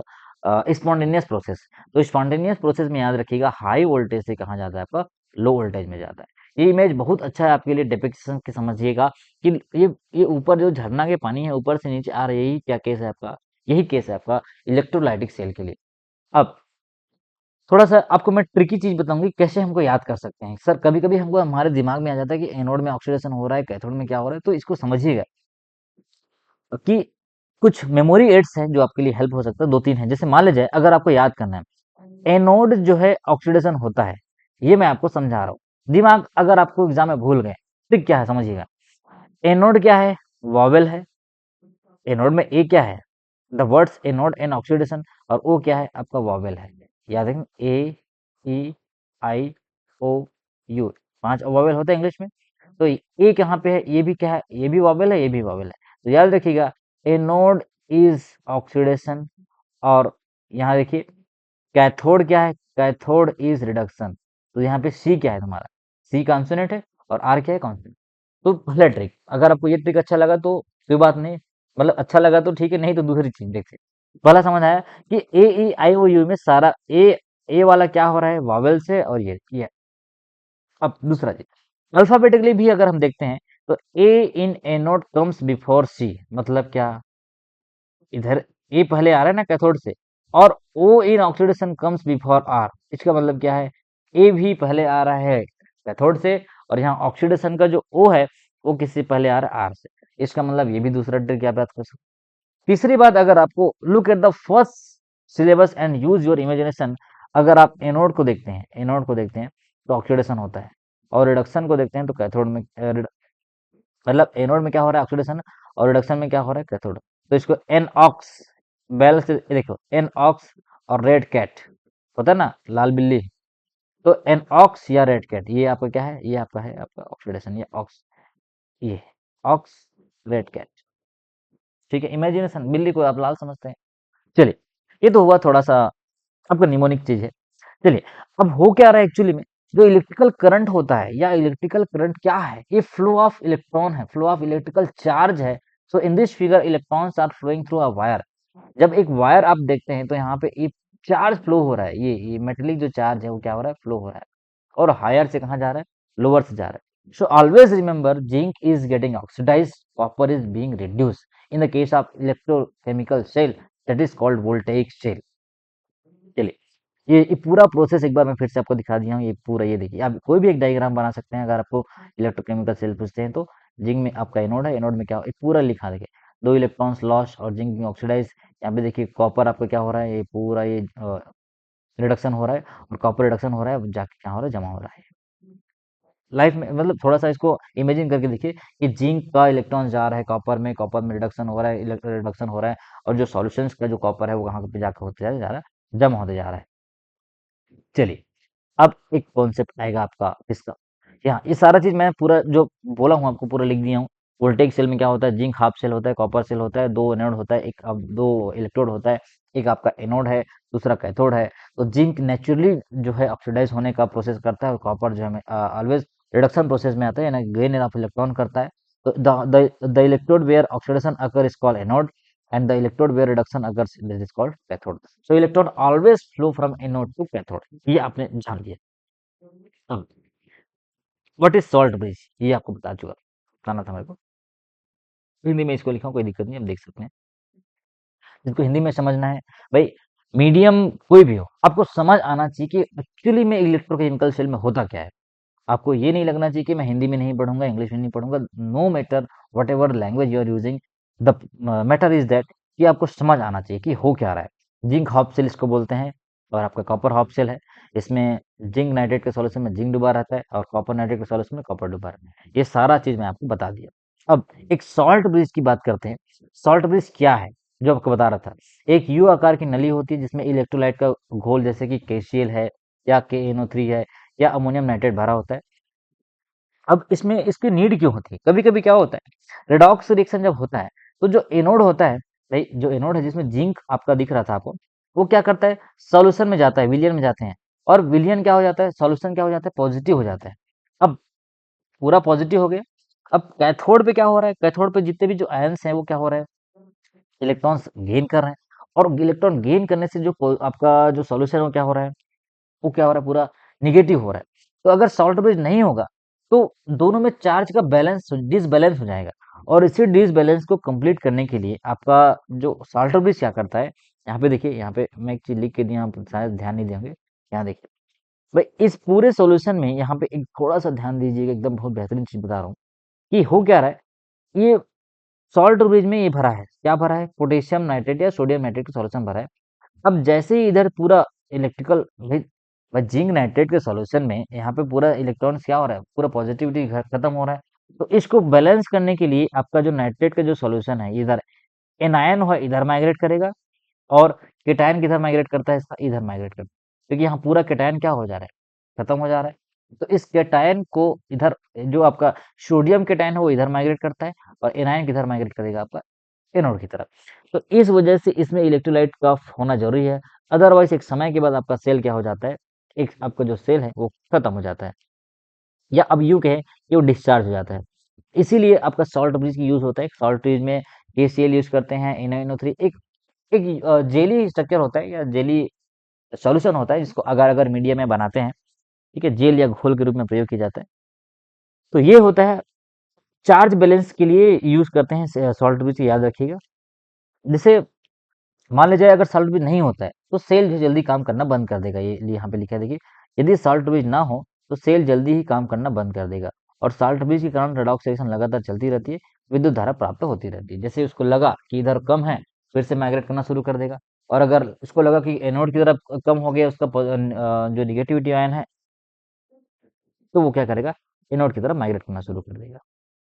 spontaneous process. तो spontaneous process में याद रखिएगा हाई वोल्टेज से कहाँ जाता है आपका, लो वोल्टेज में जाता है। ये इमेज बहुत अच्छा है आपके लिए डिपिक्शन की, समझिएगा कि ये ऊपर जो झरना के पानी है ऊपर से नीचे आ रही है, यही क्या केस है आपका, यही केस है आपका इलेक्ट्रोलाइटिक सेल के लिए। अब थोड़ा सा आपको मैं ट्रिकी चीज बताऊंगी कैसे हमको याद कर सकते हैं। सर कभी कभी हमको हमारे दिमाग में आ जाता है कि एनोड में ऑक्सीडेशन हो रहा है, कैथोड में क्या हो रहा है, तो इसको समझिएगा कि कुछ मेमोरी एड्स हैं जो आपके लिए हेल्प हो सकता है। दो तीन है, जैसे मान लीजिए अगर आपको याद करना है एनोड जो है ऑक्सीडेशन होता है, ये मैं आपको समझा रहा हूँ। दिमाग अगर आपको एग्जाम में भूल गए, ट्रिक क्या है समझिएगा। एनोड क्या है, वॉवेल है। एनोड में ए क्या है, the words anode and oxidation, और ओ क्या है आपका वॉवेल है। याद रखें, ए, ई, आई, ओ, यू, 5 वॉवेल होते हैं इंग्लिश में। तो ए कहाँ पे है, ये भी क्या है, ये भी वॉवेल है, ये भी वॉवेल है। तो याद रखिएगा, एनोड इज ऑक्सीडेशन, और यहाँ देखिए कैथोड क्या है, कैथोड इज रिडक्शन। तो यहाँ पे सी क्या है तुम्हारा, सी कॉन्सोनेंट है, और आर क्या है, कॉन्सोनेंट। तो पहला ट्रिक, अगर आपको ये ट्रिक अच्छा लगा तो कोई बात नहीं, मतलब अच्छा लगा तो ठीक है, नहीं तो दूसरी चीज देखते। पहला समझ आया कि ए, ई, आई, ओ, यू में सारा ए वाला क्या हो रहा है, वॉवेल से, और ये। अब दूसरा चीज, अल्फाबेटिकली भी अगर हम देखते हैं तो ए इन एनोड कम्स बिफोर सी, मतलब क्या, इधर ए पहले आ रहा है ना कैथोड से, और O in oxidation comes before R, इसका मतलब क्या है, ए भी पहले आ रहा है कैथोड से, और यहाँ ऑक्सीडेशन का जो ओ है वो किससे पहले आ रहा है, आर से। इसका मतलब ये भी दूसरा ट्रिक आप याद कर सकते हैं। तीसरी बात, अगर आपको look at the first syllabus and use your imagination, अगर आप एनोड को देखते हैं, एनोड को देखते हैं तो ऑक्सीडेशन होता है, और रिडक्शन को देखते हैं तो कैथोड में मतलब एनोड में क्या हो रहा है, ऑक्सीडेशन, और रिडक्शन में क्या हो रहा है, कैथोड। तो इसको एन ऑक्स, बैल से देखो, एन ऑक्स और रेड कैट होता है ना, लाल बिल्ली। तो एन ऑक्स या रेड कैट, ये आपका क्या है, ये आपका है आपका ऑक्सीडेशन, ये ऑक्स, ये ऑक्स, रेड कैट। ठीक है, इमेजिनेशन, बिल्ली को आप लाल समझते हैं। चलिए, ये तो हुआ थोड़ा सा आपका निमोनिक चीज है। चलिए, अब हो क्या रहा है एक्चुअली में, जो इलेक्ट्रिकल करंट होता है या इलेक्ट्रिकल करंट क्या है, ये फ्लो ऑफ इलेक्ट्रॉन है, फ्लो ऑफ इलेक्ट्रिकल चार्ज है। So in this figure electrons are flowing through a wire. जब एक वायर आप देखते हैं तो यहाँ पे ये चार्ज फ्लो हो रहा है, ये मेटेलिक जो चार्ज है वो क्या हो रहा है, फ्लो हो रहा है, और हायर से कहाँ जा रहा है, लोअर से जा रहा है। So always remember, zinc is getting oxidise, copper is being reduce in the case of electrochemical cell, that is called voltaic cell. चलिए, ये पूरा प्रोसेस एक बार मैं फिर से आपको दिखा दिया हूँ। ये पूरा, ये देखिए, आप कोई भी एक डायग्राम बना सकते हैं अगर आपको इलेक्ट्रोकेमिकल सेल पूछते हैं तो। जिंक में आपका एनोड है, एनोड में क्या, ये पूरा लिखा देखिए, 2 इलेक्ट्रॉन्स लॉस और जिंक में ऑक्सीडाइज। यहाँ पे देखिए कॉपर आपका क्या हो रहा है, ये पूरा ये रिडक्शन हो रहा है, और कॉपर रिडक्शन हो रहा है, जाके क्या हो रहा है, जमा हो रहा है लाइफ में। मतलब थोड़ा सा इसको इमेजिन करके देखिए कि जिंक का इलेक्ट्रॉन जा रहा है कॉपर में, कॉपर में रिडक्शन हो रहा है, रिडक्शन हो रहा है, और जो सॉल्यूशंस का जो कॉपर है वो कहाँ पे जाकर होते जा रहा है, जमा होते जा रहा है। चलिए, अब एक कॉन्सेप्ट आएगा आपका इसका। यहाँ ये सारा चीज मैं पूरा जो बोला हूँ आपको पूरा लिख दिया हूँ। वोल्टेइक सेल में क्या होता है, जिंक हाफ सेल होता है, कॉपर सेल होता है, 2 एनोड होता है, एक अब 2 इलेक्ट्रोड होता है, एक आपका एनोड है, दूसरा कैथोड है। तो जिंक नेचुरली जो है ऑक्सीडाइज होने का प्रोसेस करता है, और कॉपर जो है ऑलवेज रिडक्शन प्रोसेस में आता है, यानी गेन ऑफ इलेक्ट्रॉन करता है। तो the electrode where oxidation occur is called anode, and the electrode where reduction occurs this is called cathode. So electron always flow from anode to cathode, ये आपने जान लिया। अब व्हाट इज सॉल्ट ब्रिज, ये आपको बता चुका, बताना था मेरे को। हिंदी में इसको लिखा हूँ, कोई दिक्कत नहीं, आप देख सकते हैं। जिसको हिंदी में समझना है भाई, मीडियम कोई भी हो, आपको समझ आना चाहिए कि एक्चुअली में इलेक्ट्रोकेमिकल सेल में होता क्या है। आपको ये नहीं लगना चाहिए कि मैं हिंदी में नहीं पढ़ूंगा, इंग्लिश में नहीं पढ़ूंगा। No matter whatever language you are using, the matter is that कि आपको समझ आना चाहिए कि हो क्या रहा है। जिंक हॉप सेल इसको बोलते हैं, और आपका कॉपर हॉप सेल है। इसमें जिंक नाइट्रेट के सॉल्यूशन में जिंक डुबा रहता है, और कॉपर नाइट्रेट के सॉल्यूशन में कॉपर डुबा रहता है। ये सारा चीज मैं आपको बता दिया। अब एक सॉल्ट ब्रिज की बात करते हैं। सॉल्ट ब्रिज क्या है, जो आपको बता रहा था। एक यू आकार की नली होती है जिसमें इलेक्ट्रोलाइट का घोल, जैसे कि KCl है या KNO3 है या अमोनियम नाइट्रेट भरा होता है। अब इसमें इसकी नीड क्यों होती है, कभी कभी क्या होता है, रेडॉक्स रिएक्शन जब होता है तो जो एनोड होता है, भाई जो एनोड है जिसमें जिंक आपका दिख रहा था आपको, वो क्या करता है, सॉल्यूशन में जाता है, विलियन में जाते हैं, और विलियन क्या हो जाता है, सॉल्यूशन क्या हो जाता है, पॉजिटिव हो जाता है। अब पूरा पॉजिटिव हो गया। अब कैथोड पे क्या हो रहा है, कैथोड पे जितने भी जो आयंस हैं वो क्या हो रहा है, इलेक्ट्रॉन्स गेन कर रहे हैं। और इलेक्ट्रॉन गेन करने से जो आपका जो सॉल्यूशन है वो क्या हो रहा है, वो क्या हो रहा है, पूरा निगेटिव हो रहा है। तो अगर सॉल्ट ब्रिज नहीं होगा तो दोनों में चार्ज का बैलेंस डिसबैलेंस हो जाएगा, और इसी डिसबैलेंस को कंप्लीट करने के लिए आपका जो सॉल्ट ब्रिज क्या करता है, यहाँ पे देखिए, यहाँ पे मैं एक चीज लिख के दिया, आप शायद ध्यान नहीं देंगे। यहाँ देखिए भाई, इस पूरे सॉल्यूशन में यहाँ पे एक थोड़ा सा ध्यान दीजिएगा, एकदम बहुत बेहतरीन चीज बता रहा हूँ कि हो क्या रहा है। ये सॉल्ट ब्रिज में ये भरा है, क्या भरा है, पोटेशियम नाइट्रेट या सोडियम नाइट्रेट का सॉल्यूशन भरा है। अब जैसे ही इधर पूरा इलेक्ट्रिकल जिंक नाइट्रेट के सॉल्यूशन में यहाँ पे पूरा इलेक्ट्रॉन्स क्या हो रहा है, पूरा पॉजिटिविटी खत्म हो रहा है। तो इसको बैलेंस करने के लिए आपका जो नाइट्रेट का जो सॉल्यूशन है, इधर एनायन है इधर माइग्रेट करेगा, और केटायन किधर माइग्रेट करता है, इसका इधर माइग्रेट करता है, क्योंकि यहाँ पूरा केटायन क्या हो जा रहा है, खत्म हो जा रहा है। तो इस केटायन को इधर, जो आपका सोडियम केटायन है वो इधर माइग्रेट करता है, और एनायन किधर माइग्रेट करेगा, आपका एनोड की तरफ। तो इस वजह से इसमें इलेक्ट्रोलाइट का होना जरूरी है। अदरवाइज एक समय के बाद आपका सेल क्या हो जाता है, एक आपका जो सेल है वो खत्म हो जाता है, या अब यूं कहें कि वो डिस्चार्ज हो जाता है। इसीलिए आपका सॉल्ट ब्रिज की यूज होता है। सॉल्ट ब्रिज में KCl यूज करते हैं, NaNO3, एक एक जेली स्ट्रक्चर होता है या जेली सॉल्यूशन होता है, जिसको अगर अगर मीडिया में बनाते हैं, ठीक है, जेल या घोल के रूप में प्रयोग किया जाता है। तो ये होता है चार्ज बैलेंस के लिए यूज करते हैं सॉल्ट ब्रिज, याद रखिएगा। जैसे मान लीजिए अगर सॉल्ट ब्रिज नहीं होता है तो सेल जो जल्दी काम करना बंद कर देगा, ये यहाँ पे लिखा है देखिए, यदि सॉल्ट ब्रिज ना हो तो सेल जल्दी ही काम करना बंद कर देगा, और सॉल्ट ब्रिज के कारण रेडॉक्स रिएक्शन लगातार चलती रहती है, विद्युत धारा प्राप्त होती रहती है। जैसे उसको लगा कि इधर कम है, फिर से माइग्रेट करना शुरू कर देगा, और अगर उसको लगा कि एनोड की तरफ कम हो गया उसका जो निगेटिविटी आयन है, तो वो क्या करेगा, एनोड की तरफ माइग्रेट करना शुरू कर देगा।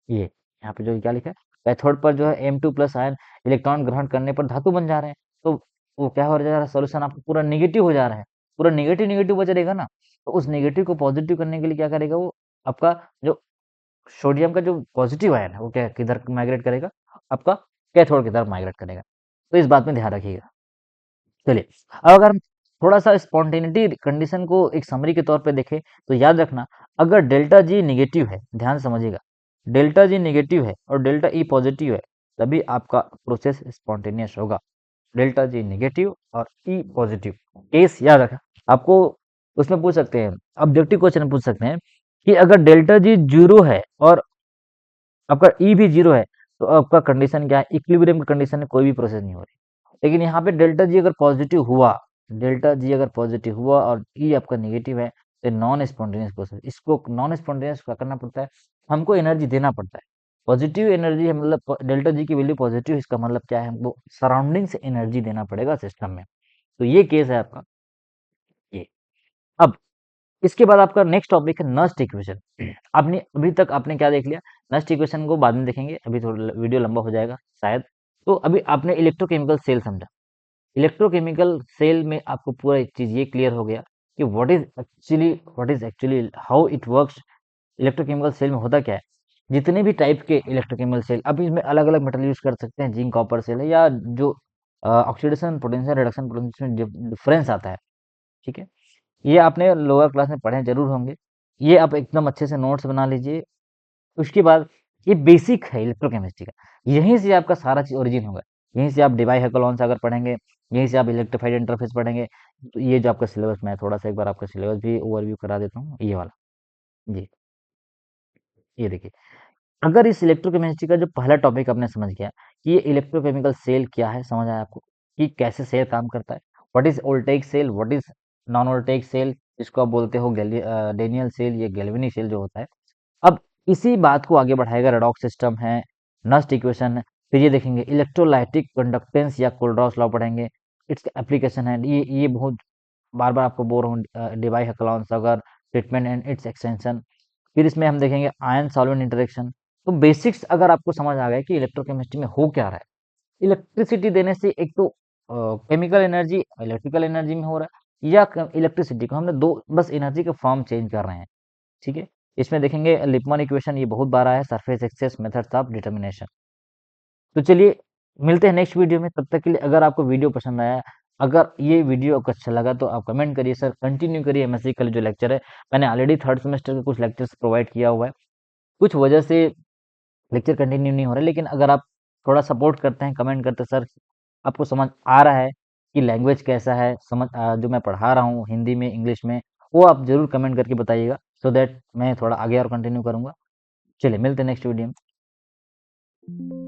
ये यहाँ पे जो क्या लिखा है, कैथोड पर जो है M2+ आयन इलेक्ट्रॉन ग्रहण करने पर धातु बन जा रहे हैं, तो वो क्या हो जा रहा है, सोल्यूशन आपका पूरा निगेटिव हो जा रहा है, पूरा निगेटिव निगेटिव बच रहेगा ना। तो उस निगेटिव को पॉजिटिव करने के लिए क्या करेगा वो, आपका जो सोडियम का जो पॉजिटिव आयन है वो क्या किधर माइग्रेट करेगा, आपका कैथोड की तरफ माइग्रेट करेगा। तो इस बात में ध्यान रखिएगा। चलिए, अब अगर हम थोड़ा सा स्पॉन्टेनिटी कंडीशन को एक समरी के तौर पे देखें, तो याद रखना, अगर डेल्टा जी निगेटिव है, ध्यान से समझिएगा, डेल्टा जी निगेटिव है और डेल्टा ई पॉजिटिव है, तभी आपका प्रोसेस स्पॉन्टेनियस होगा। डेल्टा जी निगेटिव और ई पॉजिटिव केस याद रखना। आपको उसमें पूछ सकते हैं, ऑब्जेक्टिव क्वेश्चन में पूछ सकते हैं कि अगर डेल्टा जी जीरो है और आपका ई भी जीरो है, तो आपका कंडीशन क्या है, इक्विलिब्रियम कंडीशन में कोई भी प्रोसेस नहीं हो रही। लेकिन यहाँ पे डेल्टा जी अगर पॉजिटिव हुआ, डेल्टा जी अगर पॉजिटिव हुआ और ई आपका नेगेटिव है, तो नॉन स्पॉन्टेनियस प्रोसेस, इसको नॉन स्पॉन्टेनियस क्या करना पड़ता है, हमको एनर्जी देना पड़ता है। पॉजिटिव एनर्जी है, मतलब डेल्टा जी की वैल्यू पॉजिटिव, इसका मतलब क्या है, हमको सराउंडिंग से एनर्जी देना पड़ेगा सिस्टम में। तो ये केस है आपका ये। अब इसके बाद आपका नेक्स्ट टॉपिक है नस्ट इक्वेशन। आपने अभी तक आपने क्या देख लिया, नस्ट इक्वेशन को बाद में देखेंगे, अभी थोड़ा वीडियो लंबा हो जाएगा शायद। तो अभी आपने इलेक्ट्रोकेमिकल सेल समझा। इलेक्ट्रोकेमिकल सेल में आपको पूरा एक चीज ये क्लियर हो गया कि what is actually how it works. Electrochemical cell में होता क्या है, जितने भी टाइप के इलेक्ट्रोकेमिकल सेल, अब इसमें अलग अलग मेटल यूज कर सकते हैं, जिंक कॉपर सेल है, या जो ऑक्सीडेशन पोटेंशियल रिडक्शन पोटेंशियल में डिफरेंस आता है, ठीक है। ये आपने लोअर क्लास में पढ़े जरूर होंगे, ये आप एकदम अच्छे से नोट्स बना लीजिए। उसके बाद ये बेसिक है इलेक्ट्रोकेमिस्ट्री का, यहीं से आपका सारा चीज ओरिजिन होगा। यहीं से आप डिवाई हैकोलॉन्स अगर पढ़ेंगे, यहीं से आप इलेक्ट्रिफाइड इंटरफेस पढ़ेंगे। तो ये जो आपका सिलेबस, मैं थोड़ा सा एक बार आपका सिलेबस भी ओवरव्यू करा देता हूँ, ये वाला। जी, ये देखिए, अगर इस इलेक्ट्रोकेमिस्ट्री का जो पहला टॉपिक आपने समझ गया कि ये इलेक्ट्रोकेमिकल सेल क्या है, समझ आया आपको कि कैसे सेल काम करता है, what is voltaic cell, what is non voltaic cell, जिसको आप बोलते हो डेनियल सेल, ये गैल्वेनिक सेल जो होता है। अब इसी बात को आगे बढ़ाएगा, रेडॉक्स सिस्टम है, नस्ट इक्वेशन है, फिर ये देखेंगे इलेक्ट्रोलाइटिक कंडक्टेंस या कोलरॉस लॉ पढ़ेंगे, इट्स एप्लीकेशन है, ये बहुत बार बार आपको बोर हूँ, डिवाई हैकोलॉन्स अगर, ट्रीटमेंट एंड इट्स एक्सटेंशन। फिर इसमें हम देखेंगे आयन सॉल्वेंट इंटरेक्शन। तो बेसिक्स अगर आपको समझ आ गया कि इलेक्ट्रोकेमिस्ट्री में हो क्या रहा है, इलेक्ट्रिसिटी देने से एक तो केमिकल एनर्जी इलेक्ट्रिकल एनर्जी में हो रहा है, या इलेक्ट्रिसिटी को हमने दो बस एनर्जी के फॉर्म चेंज कर रहे हैं, ठीक है। इसमें देखेंगे लिपमन इक्वेशन, ये बहुत बार आया है, surface excess methods of determination. तो चलिए मिलते हैं नेक्स्ट वीडियो में, तब तक के लिए अगर आपको वीडियो पसंद आया, अगर ये वीडियो आपको अच्छा लगा तो आप कमेंट करिए, सर कंटिन्यू करिए एमएससी का जो लेक्चर है। मैंने ऑलरेडी थर्ड सेमेस्टर के कुछ लेक्चर्स प्रोवाइड किया हुआ है, कुछ वजह से लेक्चर कंटिन्यू नहीं हो रहा, लेकिन अगर आप थोड़ा सपोर्ट करते हैं, कमेंट करते हैं, सर आपको समझ आ रहा है कि लैंग्वेज कैसा है, जो मैं पढ़ा रहा हूँ हिंदी में इंग्लिश में, वो आप जरूर कमेंट करके बताइएगा, सो दैट मैं थोड़ा आगे और कंटिन्यू करूँगा। चलिए मिलते हैं नेक्स्ट वीडियो में।